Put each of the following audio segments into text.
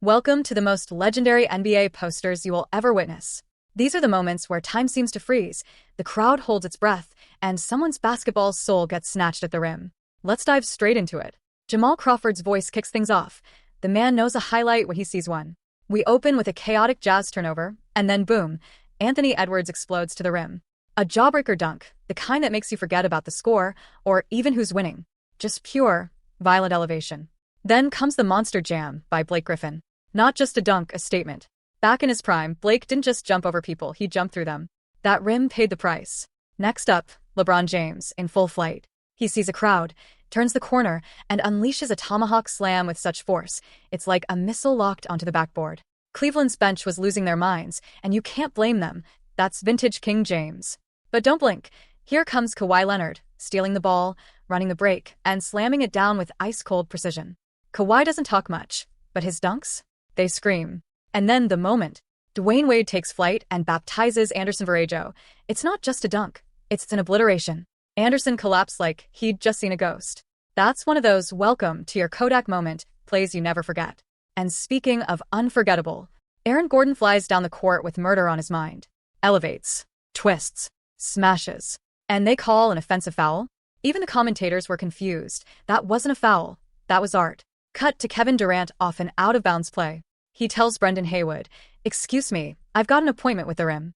Welcome to the most legendary NBA posters you will ever witness. These are the moments where time seems to freeze, the crowd holds its breath, and someone's basketball soul gets snatched at the rim. Let's dive straight into it. Jamal Crawford's voice kicks things off. The man knows a highlight when he sees one. We open with a chaotic Jazz turnover, and then boom, Anthony Edwards explodes to the rim. A jawbreaker dunk, the kind that makes you forget about the score, or even who's winning. Just pure, violent elevation. Then comes the Monster Jam by Blake Griffin. Not just a dunk, a statement. Back in his prime, Blake didn't just jump over people, he jumped through them. That rim paid the price. Next up, LeBron James, in full flight. He sees a crowd, turns the corner, and unleashes a tomahawk slam with such force, it's like a missile locked onto the backboard. Cleveland's bench was losing their minds, and you can't blame them. That's vintage King James. But don't blink. Here comes Kawhi Leonard, stealing the ball, running the break, and slamming it down with ice-cold precision. Kawhi doesn't talk much, but his dunks? They scream. And then the moment. Dwayne Wade takes flight and baptizes Anderson Varejao. It's not just a dunk. It's an obliteration. Anderson collapsed like he'd just seen a ghost. That's one of those welcome to your Kodak moment plays you never forget. And speaking of unforgettable, Aaron Gordon flies down the court with murder on his mind. Elevates. Twists. Smashes. And they call an offensive foul? Even the commentators were confused. That wasn't a foul. That was art. Cut to Kevin Durant off an out-of-bounds play. He tells Brendan Haywood, "Excuse me, I've got an appointment with the rim."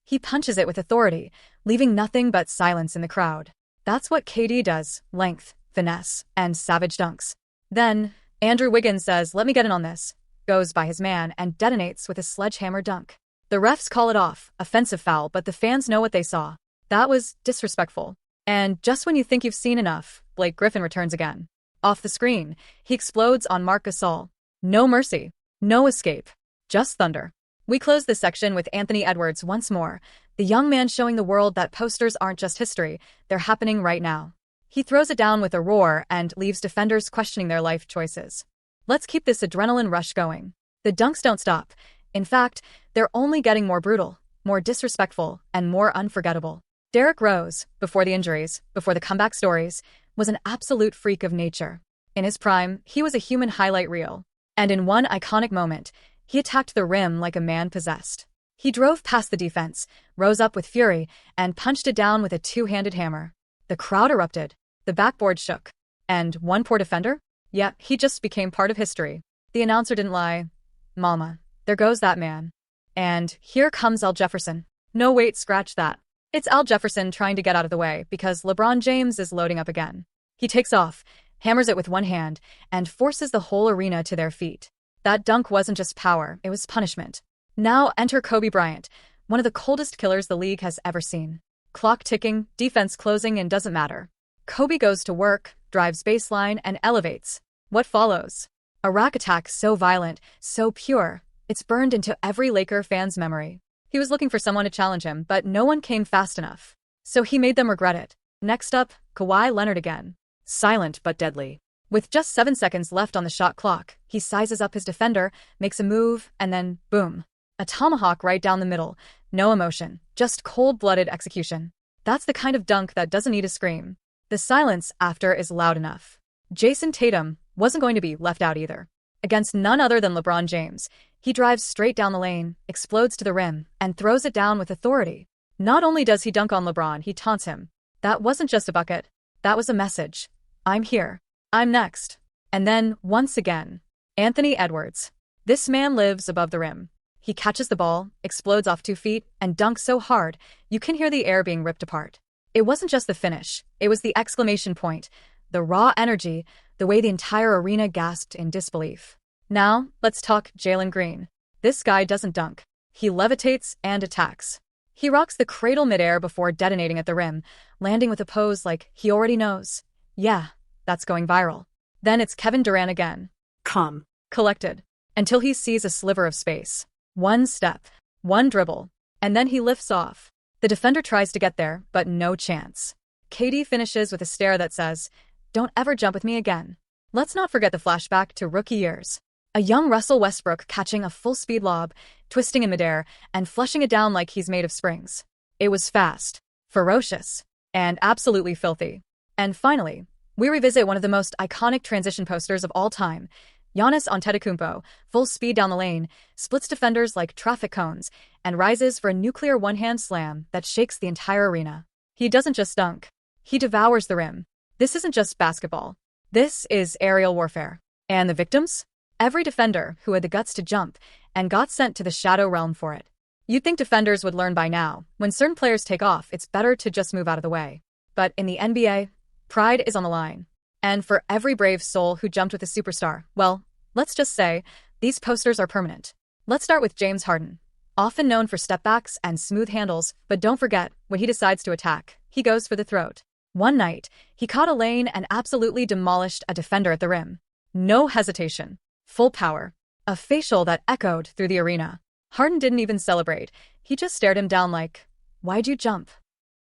He punches it with authority, leaving nothing but silence in the crowd. That's what KD does, length, finesse, and savage dunks. Then, Andrew Wiggins says, "Let me get in on this," goes by his man and detonates with a sledgehammer dunk. The refs call it off, offensive foul, but the fans know what they saw. That was disrespectful. And just when you think you've seen enough, Blake Griffin returns again. Off the screen, he explodes on Marc Gasol. No mercy. No escape. Just thunder. We close this section with Anthony Edwards once more, the young man showing the world that posters aren't just history, they're happening right now. He throws it down with a roar and leaves defenders questioning their life choices. Let's keep this adrenaline rush going. The dunks don't stop. In fact, they're only getting more brutal, more disrespectful, and more unforgettable. Derrick Rose, before the injuries, before the comeback stories, was an absolute freak of nature. In his prime, he was a human highlight reel. And in one iconic moment, he attacked the rim like a man possessed. He drove past the defense, rose up with fury, and punched it down with a two-handed hammer. The crowd erupted. The backboard shook. And one poor defender? Yeah, he just became part of history. The announcer didn't lie. Mama, there goes that man. And here comes Al Jefferson. No, wait, scratch that. It's Al Jefferson trying to get out of the way because LeBron James is loading up again. He takes off, hammers it with one hand, and forces the whole arena to their feet. That dunk wasn't just power, it was punishment. Now enter Kobe Bryant, one of the coldest killers the league has ever seen. Clock ticking, defense closing, and doesn't matter. Kobe goes to work, drives baseline, and elevates. What follows? A rack attack so violent, so pure, it's burned into every Laker fan's memory. He was looking for someone to challenge him, but no one came fast enough. So he made them regret it. Next up, Kawhi Leonard again. Silent but deadly. With just 7 seconds left on the shot clock, he sizes up his defender, makes a move, and then, boom. A tomahawk right down the middle. No emotion, just cold-blooded execution. That's the kind of dunk that doesn't need a scream. The silence after is loud enough. Jason Tatum wasn't going to be left out either. Against none other than LeBron James, he drives straight down the lane, explodes to the rim, and throws it down with authority. Not only does he dunk on LeBron, he taunts him. That wasn't just a bucket. That was a message. I'm here. I'm next. And then, once again, Anthony Edwards. This man lives above the rim. He catches the ball, explodes off 2 feet, and dunks so hard, you can hear the air being ripped apart. It wasn't just the finish. It was the exclamation point, the raw energy, the way the entire arena gasped in disbelief. Now, let's talk Jalen Green. This guy doesn't dunk. He levitates and attacks. He rocks the cradle midair before detonating at the rim, landing with a pose like he already knows. Yeah, that's going viral. Then it's Kevin Durant again. Calm. Collected. Until he sees a sliver of space. One step. One dribble. And then he lifts off. The defender tries to get there, but no chance. KD finishes with a stare that says, "Don't ever jump with me again." Let's not forget the flashback to rookie years. A young Russell Westbrook catching a full-speed lob, twisting in midair, and flushing it down like he's made of springs. It was fast, ferocious, and absolutely filthy. And finally, we revisit one of the most iconic transition posters of all time. Giannis Antetokounmpo, full speed down the lane, splits defenders like traffic cones, and rises for a nuclear one-hand slam that shakes the entire arena. He doesn't just dunk. He devours the rim. This isn't just basketball. This is aerial warfare. And the victims? Every defender who had the guts to jump and got sent to the Shadow Realm for it. You'd think defenders would learn by now. When certain players take off, it's better to just move out of the way. But in the NBA, pride is on the line. And for every brave soul who jumped with a superstar, well, let's just say, these posters are permanent. Let's start with James Harden. Often known for stepbacks and smooth handles, but don't forget, when he decides to attack, he goes for the throat. One night, he caught a lane and absolutely demolished a defender at the rim. No hesitation. Full power. A facial that echoed through the arena. Harden didn't even celebrate. He just stared him down like, "Why'd you jump?"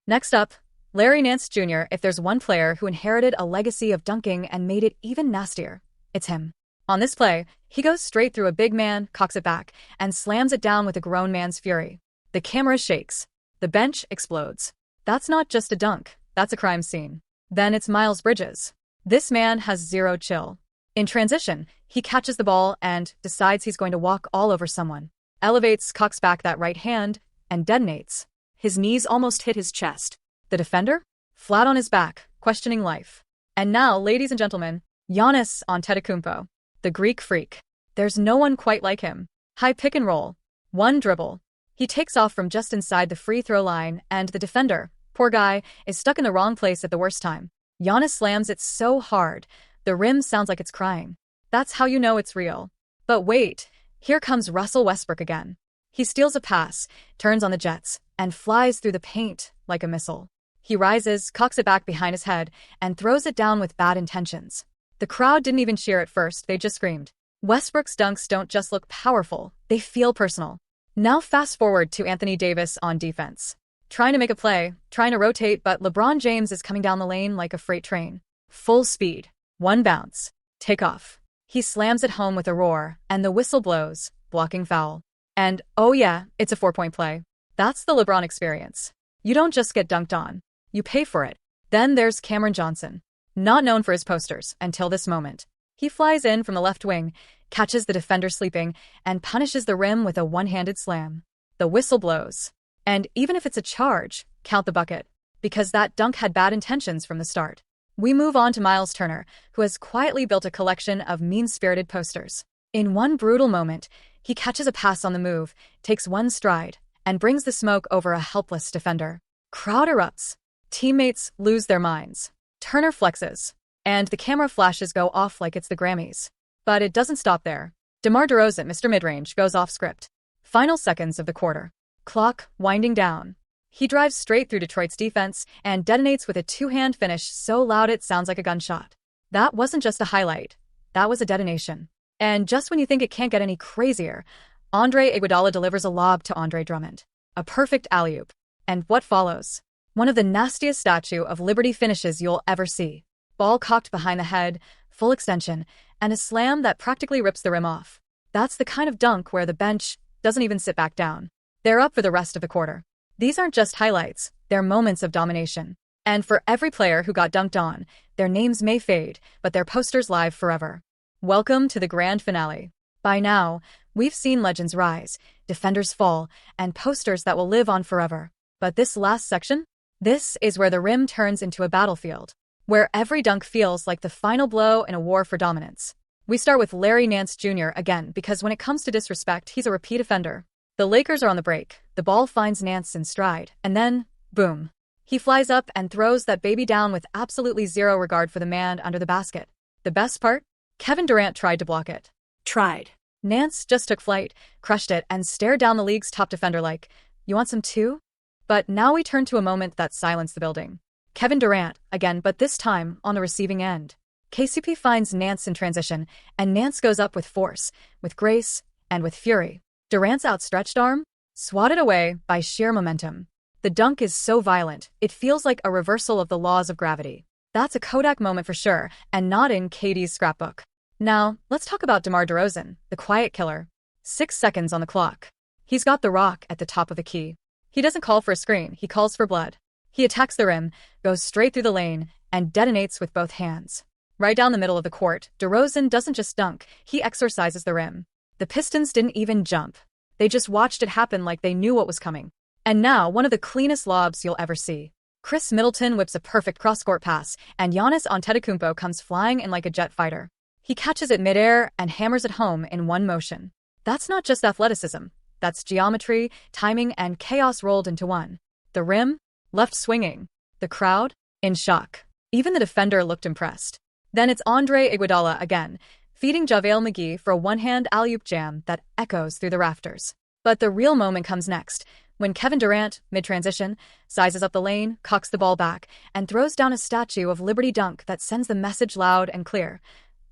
Next up, Larry Nance Jr. If there's one player who inherited a legacy of dunking and made it even nastier, it's him. On this play, he goes straight through a big man, cocks it back, and slams it down with a grown man's fury. The camera shakes. The bench explodes. That's not just a dunk, that's a crime scene. Then it's Miles Bridges. This man has zero chill. In transition, he catches the ball and decides he's going to walk all over someone. Elevates, cocks back that right hand, and detonates. His knees almost hit his chest. The defender? Flat on his back, questioning life. And now, ladies and gentlemen, Giannis Antetokounmpo, the Greek freak. There's no one quite like him. High pick and roll. One dribble. He takes off from just inside the free throw line, and the defender, poor guy, is stuck in the wrong place at the worst time. Giannis slams it so hard, the rim sounds like it's crying. That's how you know it's real. But wait, here comes Russell Westbrook again. He steals a pass, turns on the jets, and flies through the paint like a missile. He rises, cocks it back behind his head, and throws it down with bad intentions. The crowd didn't even cheer at first, they just screamed. Westbrook's dunks don't just look powerful, they feel personal. Now fast forward to Anthony Davis on defense. Trying to make a play, trying to rotate, but LeBron James is coming down the lane like a freight train. Full speed. One bounce. Take off. He slams it home with a roar, and the whistle blows, blocking foul. And, oh yeah, it's a 4-point play. That's the LeBron experience. You don't just get dunked on. You pay for it. Then there's Cameron Johnson. Not known for his posters until this moment. He flies in from the left wing, catches the defender sleeping, and punishes the rim with a one-handed slam. The whistle blows. And even if it's a charge, count the bucket. Because that dunk had bad intentions from the start. We move on to Miles Turner, who has quietly built a collection of mean-spirited posters. In one brutal moment, he catches a pass on the move, takes one stride, and brings the smoke over a helpless defender. Crowd erupts. Teammates lose their minds. Turner flexes. And the camera flashes go off like it's the Grammys. But it doesn't stop there. DeMar DeRozan, Mr. Midrange, goes off script. Final seconds of the quarter. Clock winding down. He drives straight through Detroit's defense and detonates with a two-hand finish so loud it sounds like a gunshot. That wasn't just a highlight. That was a detonation. And just when you think it can't get any crazier, Andre Iguodala delivers a lob to Andre Drummond. A perfect alley-oop. And what follows? One of the nastiest Statue of Liberty finishes you'll ever see. Ball cocked behind the head, full extension, and a slam that practically rips the rim off. That's the kind of dunk where the bench doesn't even sit back down. They're up for the rest of the quarter. These aren't just highlights, they're moments of domination. And for every player who got dunked on, their names may fade, but their posters live forever. Welcome to the grand finale. By now, we've seen legends rise, defenders fall, and posters that will live on forever. But this last section? This is where the rim turns into a battlefield, where every dunk feels like the final blow in a war for dominance. We start with Larry Nance Jr. again because when it comes to disrespect, he's a repeat offender. The Lakers are on the break, the ball finds Nance in stride, and then, boom. He flies up and throws that baby down with absolutely zero regard for the man under the basket. The best part? Kevin Durant tried to block it. Tried. Nance just took flight, crushed it, and stared down the league's top defender like, "You want some too?" But now we turn to a moment that silenced the building. Kevin Durant, again, but this time on the receiving end. KCP finds Nance in transition, and Nance goes up with force, with grace, and with fury. Durant's outstretched arm? Swatted away by sheer momentum. The dunk is so violent, it feels like a reversal of the laws of gravity. That's a Kodak moment for sure, and not in KD's scrapbook. Now, let's talk about DeMar DeRozan, the quiet killer. 6 seconds on the clock. He's got the rock at the top of the key. He doesn't call for a screen, he calls for blood. He attacks the rim, goes straight through the lane, and detonates with both hands. Right down the middle of the court, DeRozan doesn't just dunk, he exorcises the rim. The Pistons didn't even jump. They just watched it happen like they knew what was coming. And now, one of the cleanest lobs you'll ever see. Chris Middleton whips a perfect cross-court pass, and Giannis Antetokounmpo comes flying in like a jet fighter. He catches it midair and hammers it home in one motion. That's not just athleticism. That's geometry, timing, and chaos rolled into one. The rim? Left swinging. The crowd? In shock. Even the defender looked impressed. Then it's Andre Iguodala again, feeding JaVale McGee for a one-hand alley-oop jam that echoes through the rafters. But the real moment comes next, when Kevin Durant, mid-transition, sizes up the lane, cocks the ball back, and throws down a statue of Liberty dunk that sends the message loud and clear.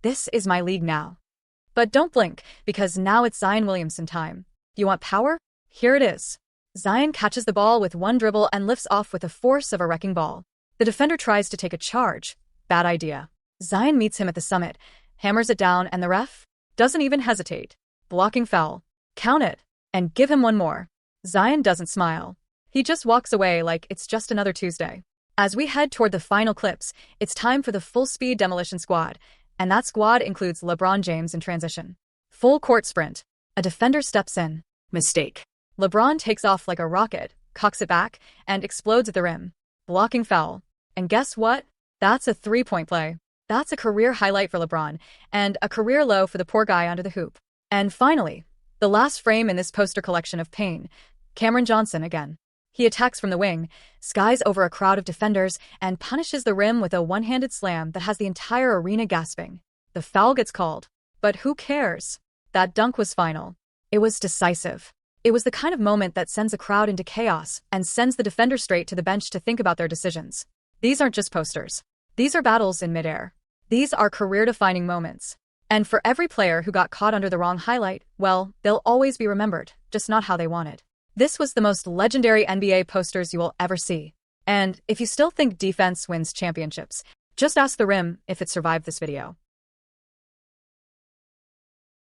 This is my league now. But don't blink, because now it's Zion Williamson time. You want power? Here it is. Zion catches the ball with one dribble and lifts off with the force of a wrecking ball. The defender tries to take a charge. Bad idea. Zion meets him at the summit, hammers it down, and the ref doesn't even hesitate. Blocking foul. Count it. And give him one more. Zion doesn't smile. He just walks away like it's just another Tuesday. As we head toward the final clips, it's time for the full-speed demolition squad, and that squad includes LeBron James in transition. Full court sprint. A defender steps in. Mistake. LeBron takes off like a rocket, cocks it back, and explodes at the rim. Blocking foul. And guess what? That's a three-point play. That's a career highlight for LeBron, and a career low for the poor guy under the hoop. And finally, the last frame in this poster collection of pain, Cameron Johnson again. He attacks from the wing, skies over a crowd of defenders, and punishes the rim with a one-handed slam that has the entire arena gasping. The foul gets called. But who cares? That dunk was final. It was decisive. It was the kind of moment that sends a crowd into chaos and sends the defender straight to the bench to think about their decisions. These aren't just posters. These are battles in midair. These are career-defining moments. And for every player who got caught under the wrong highlight, well, they'll always be remembered, just not how they wanted. This was the most legendary NBA posters you will ever see. And if you still think defense wins championships, just ask the rim if it survived this video.